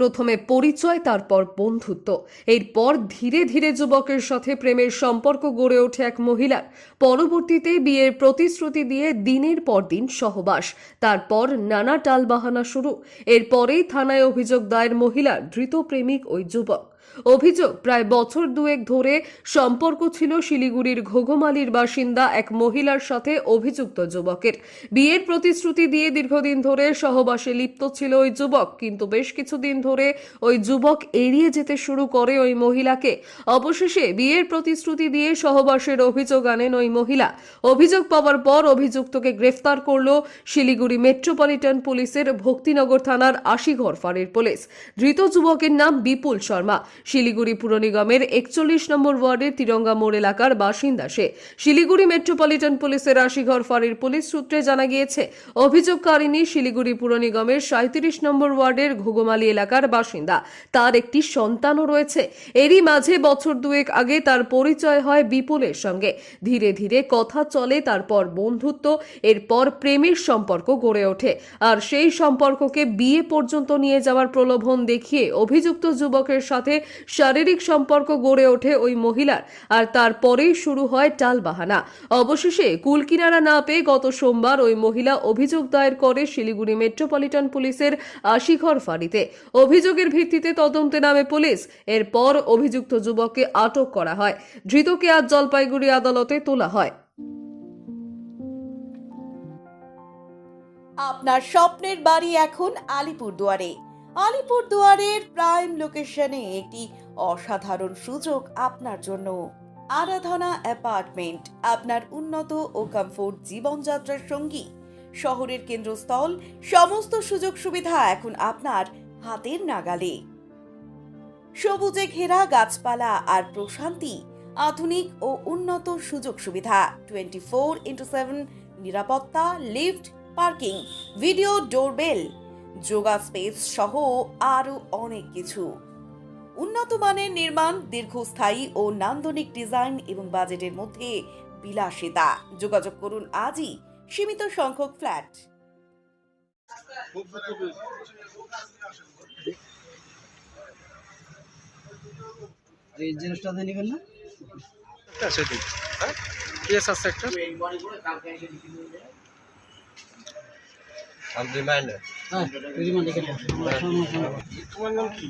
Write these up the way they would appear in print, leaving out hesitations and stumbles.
প্রথমে পরিচয়, তারপর বন্ধুত্ব। এরপর ধীরে ধীরে যুবকের সাথে প্রেমের সম্পর্ক গড়ে ওঠে এক মহিলার। পরবর্তীতে বিয়ের প্রতিশ্রুতি দিয়ে দিনের পর দিন সহবাস, তারপর নানা টালবাহানা শুরু। এরপরেই থানায় অভিযোগ দায়ের মহিলার। ধৃত প্রেমিক ওই যুবক। অভিযোগ, প্রায় বছর দুয়েক ধরে সম্পর্ক ছিল শিলিগুড়ির ঘোঘমালির বাসিন্দা এক মহিলার সাথে অভিযুক্ত যুবকের। বিয়ের প্রতিশ্রুতি দিয়ে দীর্ঘদিন ধরে সহবাসে লিপ্ত ছিল ওই যুবক, কিন্তু বেশ কিছুদিন ধরে ওই যুবক এড়িয়ে যেতে শুরু করে ওই মহিলাকে। অবশেষে বিয়ের প্রতিশ্রুতি দিয়ে সহবাসের অভিযোগ আনেন ওই মহিলা। অভিযোগ পাওয়ার পর অভিযুক্তকে গ্রেফতার করল শিলিগুড়ি মেট্রোপলিটন পুলিশের ভক্তিনগর থানার আশিঘর ফাঁড়ির পুলিশ। ধৃত যুবকের নাম বিপুল শর্মা। শিলিগুড়ি পুর নিগমের 41 নম্বর ওয়ার্ডের তিরঙ্গা মোড় এলাকার বাসিন্দা সে। শিলিগুড়ি মেট্রোপলিটন পুলিশের আশিঘর ফাঁড়ির পুলিশ সূত্রে জানা গিয়েছে, অভিযোগকারিনী শিলিগুড়ি পুর নিগমের 37 নম্বর ওয়ার্ডের ঘোঘমালি এলাকার বাসিন্দা। তার একটি সন্তানও রয়েছে। এরই মাঝে বছর দুয়েক আগে তার পরিচয় হয় বিপুলের সঙ্গে। ধীরে ধীরে কথা চলে, তারপর বন্ধুত্ব, এরপর প্রেমের সম্পর্ক গড়ে ওঠে। আর সেই সম্পর্ককে বিয়ে পর্যন্ত নিয়ে যাওয়ার প্রলোভন দেখিয়ে অভিযুক্ত যুবকের সাথে শারীরিক সম্পর্ক গড়ে ওঠে ওই মহিলার। আর তারপরেই শুরু হয় টালবাহানা। অবশেষে কুলকিনারা না পেয়ে গত সোমবার ওই মহিলা অভিযোগ দায়ের করে শিলিগুড়ি মেট্রোপলিটন পুলিশের আশিঘর ফাঁড়িতে। অভিযোগের ভিত্তিতে তদন্তে নামে পুলিশ। এরপর অভিযুক্ত যুবককে আটক করা হয়। ধৃতকে আজ জলপাইগুড়ি আদালতে তোলা হয়। আপনার স্বপ্নের বাড়ি এখন আলিপুরদুয়ারে। আলিপুরদুয়ারের প্রাইম লোকেশনে একটি অসাধারণ সুযোগ আপনার জন্য। আরাধনা অ্যাপার্টমেন্ট আপনার উন্নত ও কমফোর্ট জীবনযাত্রার সঙ্গী। শহরের কেন্দ্রস্থল, সমস্ত সুযোগ সুবিধা এখন আপনার হাতের নাগালে। সবুজে ঘেরা গাছপালা আর প্রশান্তি, আধুনিক ও উন্নত সুযোগ সুবিধা, 24x7 নিরাপত্তা, lift, parking, video doorbell, yoga space সহ আরো অনেক কিছু। উন্নত মানের নির্মাণ, দীর্ঘস্থায়ী ও নান্দনিক ডিজাইন এবং বাজেটের মধ্যে বিলাসিতা। যোগাযোগ করুন আজই। সীমিত সংখ্যক ফ্ল্যাট। এই জিনিসটা দিয়ে নেবেন না? আছে তো, হ্যাঁ কেস আছে একটা। আপনি মাইনে হ্যাঁ, রিমান্ডে কেটে তোমার নাম কি?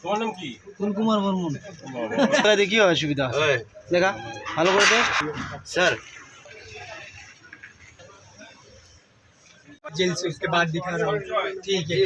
তোমার নাম কি? কুলকুমার বর্মন। দেখি অসুবিধা দেখা ভালো করে দে স্যার। जेल से उसके बाद दिखा रहा हूँ। ठीक है।